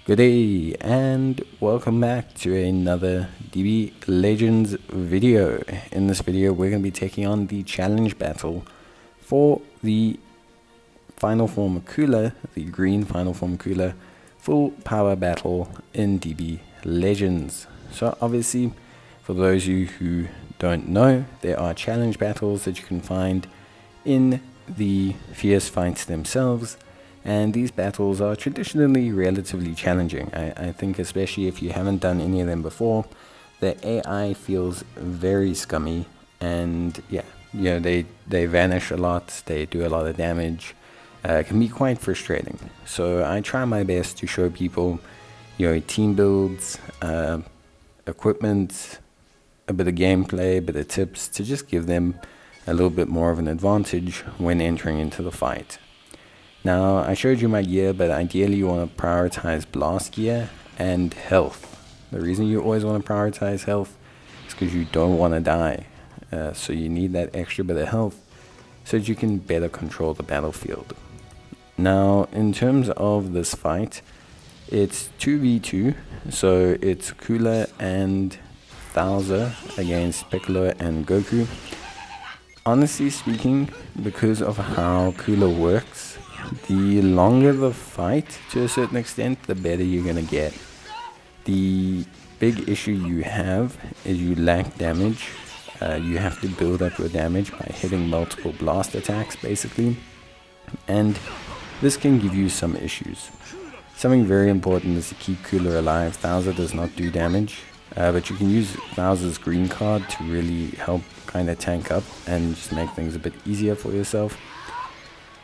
Good day and welcome back to another DB Legends video. In this video we're going to be taking on the challenge battle for the final form Cooler, the green final form Cooler, full power battle in DB Legends. So obviously, for those of you who don't know, there are challenge battles that you can find in the fierce fights themselves. And these battles are traditionally relatively challenging. I think especially if you haven't done any of them before, the AI feels very scummy, and they vanish a lot, they do a lot of damage. It can be quite frustrating. So I try my best to show people, team builds, equipment, a bit of gameplay, a bit of tips to just give them a little bit more of an advantage when entering into the fight. Now, I showed you my gear, but ideally you want to prioritize blast gear and health. The reason you always want to prioritize health is because you don't want to die. So you need that extra bit of health so that you can better control the battlefield. Now, in terms of this fight, it's 2v2. So it's Cooler and Bowser against Piccolo and Goku. Honestly speaking, because of how Cooler works, the longer the fight, to a certain extent, the better you're going to get. The big issue you have is you lack damage. You have to build up your damage by hitting multiple blast attacks, basically. And this can give you some issues. Something very important is to keep Cooler alive. Bowser does not do damage, but you can use Bowser's green card to really help kind of tank up and just make things a bit easier for yourself.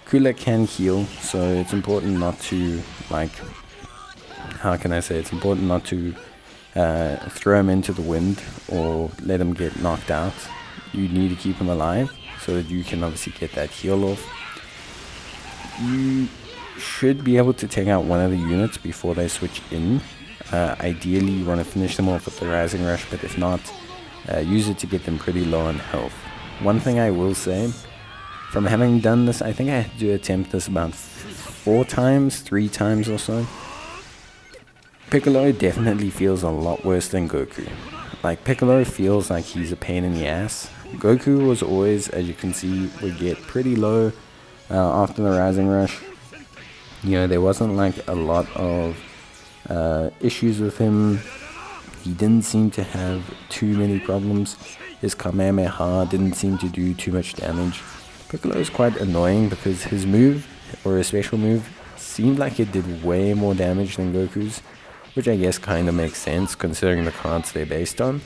Cooler can heal, so it's important not to, it's important not to throw him into the wind or let him get knocked out. You need to keep him alive so that you can obviously get that heal off. You should be able to take out one of the units before they switch in. Ideally, you want to finish them off with the Rising Rush, but if not, use it to get them pretty low on health. One thing I will say, from having done this, I think I had to attempt this about 3 times or so. Piccolo definitely feels a lot worse than Goku. Piccolo feels like he's a pain in the ass. Goku was always, as you can see, would get pretty low after the Rising Rush. There wasn't a lot of issues with him. He didn't seem to have too many problems. His Kamehameha didn't seem to do too much damage. Piccolo is quite annoying because his move, or his special move, seemed like it did way more damage than Goku's, which I guess kind of makes sense considering the cards they're based on.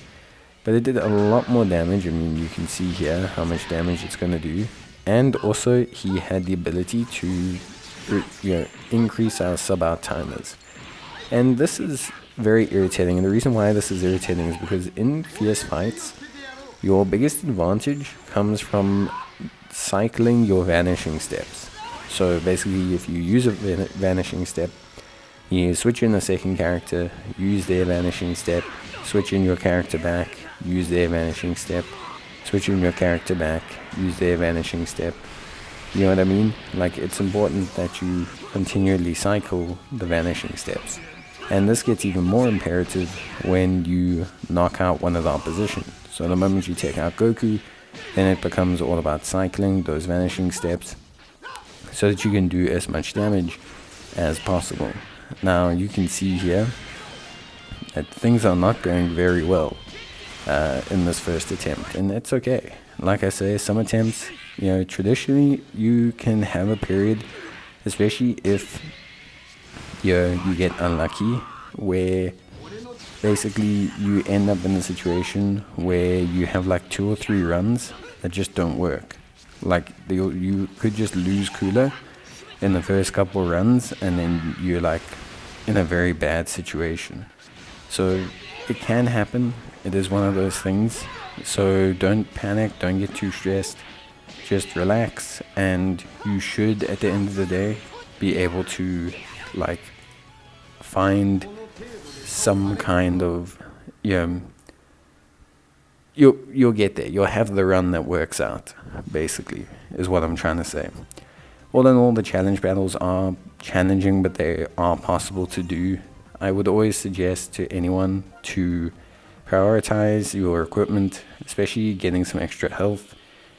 But it did a lot more damage. I mean, you can see here how much damage it's going to do. And also, he had the ability to increase our sub-out timers. And this is very irritating. And the reason why this is irritating is because in fierce fights, your biggest advantage comes from cycling your vanishing steps. So basically, if you use a vanishing step, you switch in a second character, use their vanishing step, switch in your character back, use their vanishing step, switch in your character back, use their vanishing step. You know what I mean? It's important that you continually cycle the vanishing steps. And this gets even more imperative when you knock out one of the opposition. So the moment you take out Goku, then it becomes all about cycling those vanishing steps so that you can do as much damage as possible. Now you can see here that things are not going very well in this first attempt, and that's okay. Like I say, some attempts, traditionally you can have a period, especially if you get unlucky, where basically you end up in a situation where you have 2 or 3 runs that just don't work. You could just lose Cooler in the first couple runs, and then you're in a very bad situation. So it can happen. It is one of those things. So don't panic, don't get too stressed. Just relax, and you should, at the end of the day, be able to find some kind of you'll get there. You'll have the run that works out, basically, is what I'm trying to say. All in all, the challenge battles are challenging, but they are possible to do. I would always suggest to anyone to prioritize your equipment, especially getting some extra health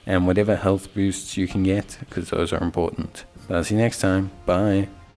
and whatever health boosts you can get, because those are important. I'll see you next time. Bye.